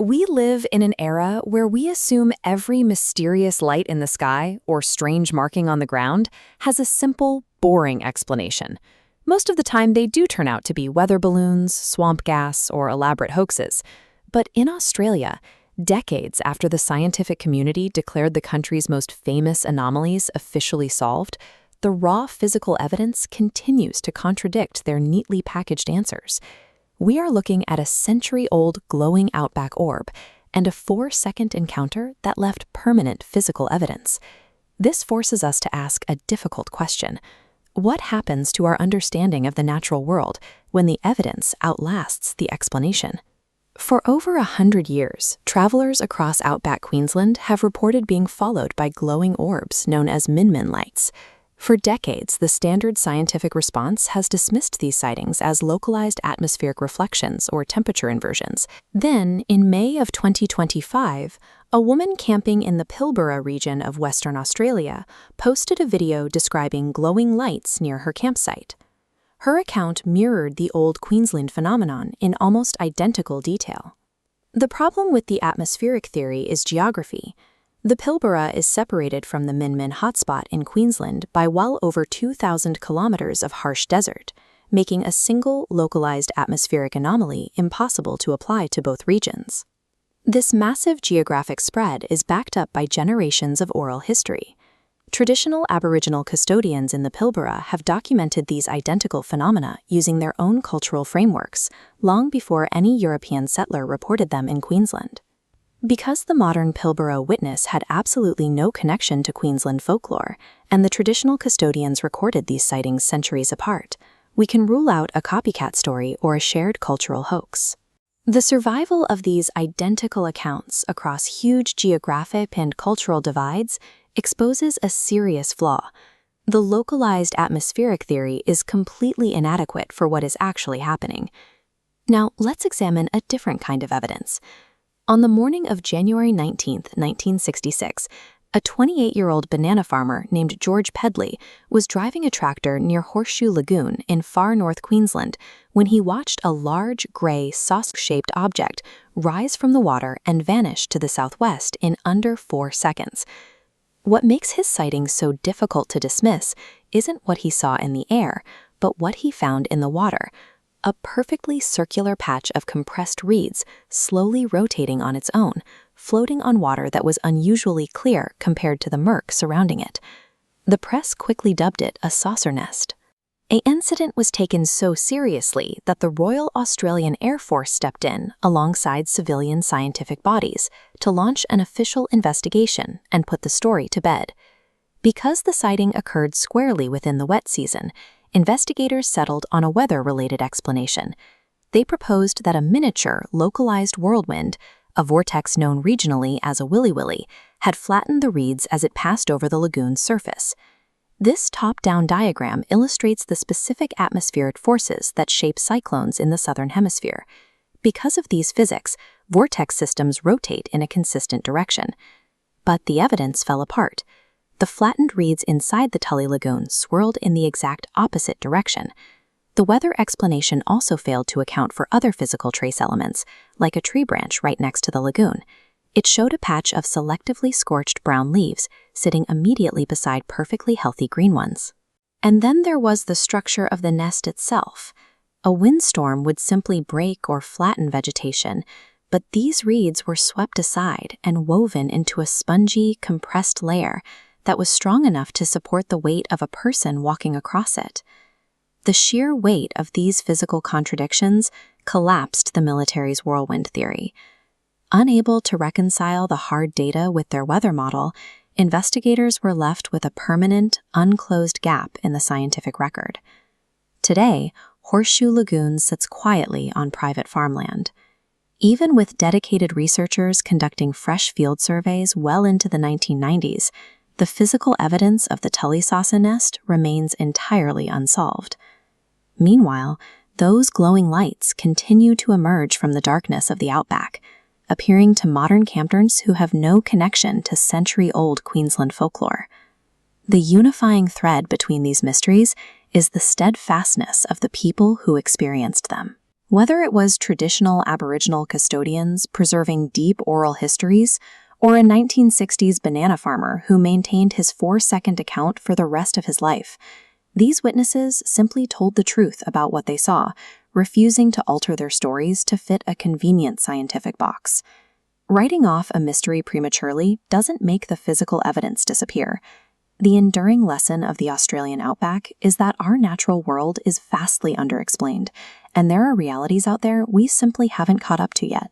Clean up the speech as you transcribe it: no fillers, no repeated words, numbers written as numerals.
We live in an era where we assume every mysterious light in the sky or strange marking on the ground has a simple, boring explanation. Most of the time, they do turn out to be weather balloons, swamp gas, or elaborate hoaxes. But in Australia, decades after the scientific community declared the country's most famous anomalies officially solved, the raw physical evidence continues to contradict their neatly packaged answers. We are looking at a century-old glowing outback orb and a 4-second encounter that left permanent physical evidence. This forces us to ask a difficult question. What happens to our understanding of the natural world when the evidence outlasts the explanation? For over 100 years, travelers across outback Queensland have reported being followed by glowing orbs known as Min lights. For decades, the standard scientific response has dismissed these sightings as localized atmospheric reflections or temperature inversions. Then, in May of 2025, a woman camping in the Pilbara region of Western Australia posted a video describing glowing lights near her campsite. Her account mirrored the old Queensland phenomenon in almost identical detail. The problem with the atmospheric theory is geography. The Pilbara is separated from the Min hotspot in Queensland by well over 2,000 kilometers of harsh desert, making a single localized atmospheric anomaly impossible to apply to both regions. This massive geographic spread is backed up by generations of oral history. Traditional Aboriginal custodians in the Pilbara have documented these identical phenomena using their own cultural frameworks, long before any European settler reported them in Queensland. Because the modern Pilbara witness had absolutely no connection to Queensland folklore, and the traditional custodians recorded these sightings centuries apart, we can rule out a copycat story or a shared cultural hoax. The survival of these identical accounts across huge geographic and cultural divides exposes a serious flaw. The localized atmospheric theory is completely inadequate for what is actually happening. Now, let's examine a different kind of evidence. On the morning of January 19, 1966, a 28-year-old banana farmer named George Pedley was driving a tractor near Horseshoe Lagoon in far north Queensland when he watched a large, gray, saucer-shaped object rise from the water and vanish to the southwest in under 4 seconds. What makes his sighting so difficult to dismiss isn't what he saw in the air, but what he found in the water. A perfectly circular patch of compressed reeds slowly rotating on its own, floating on water that was unusually clear compared to the murk surrounding it. The press quickly dubbed it a saucer nest. The incident was taken so seriously that the Royal Australian Air Force stepped in alongside civilian scientific bodies to launch an official investigation and put the story to bed. Because the sighting occurred squarely within the wet season, investigators settled on a weather-related explanation. They proposed that a miniature, localized whirlwind, a vortex known regionally as a willy-willy, had flattened the reeds as it passed over the lagoon's surface. This top-down diagram illustrates the specific atmospheric forces that shape cyclones in the southern hemisphere. Because of these physics, vortex systems rotate in a consistent direction. But the evidence fell apart. The flattened reeds inside the Tully Lagoon swirled in the exact opposite direction. The weather explanation also failed to account for other physical trace elements, like a tree branch right next to the lagoon. It showed a patch of selectively scorched brown leaves sitting immediately beside perfectly healthy green ones. And then there was the structure of the nest itself. A windstorm would simply break or flatten vegetation, but these reeds were swept aside and woven into a spongy, compressed layer that was strong enough to support the weight of a person walking across it. The sheer weight of these physical contradictions collapsed the military's whirlwind theory. Unable to reconcile the hard data with their weather model, investigators were left with a permanent, unclosed gap in the scientific record. Today, Horseshoe Lagoon sits quietly on private farmland. Even with dedicated researchers conducting fresh field surveys well into the 1990s, the physical evidence of the Tully saucer nest remains entirely unsolved. Meanwhile, those glowing lights continue to emerge from the darkness of the outback, appearing to modern campers who have no connection to century-old Queensland folklore. The unifying thread between these mysteries is the steadfastness of the people who experienced them. Whether it was traditional Aboriginal custodians preserving deep oral histories, or a 1960s banana farmer who maintained his 4-second account for the rest of his life, these witnesses simply told the truth about what they saw, refusing to alter their stories to fit a convenient scientific box. Writing off a mystery prematurely doesn't make the physical evidence disappear. The enduring lesson of the Australian outback is that our natural world is vastly underexplained, and there are realities out there we simply haven't caught up to yet.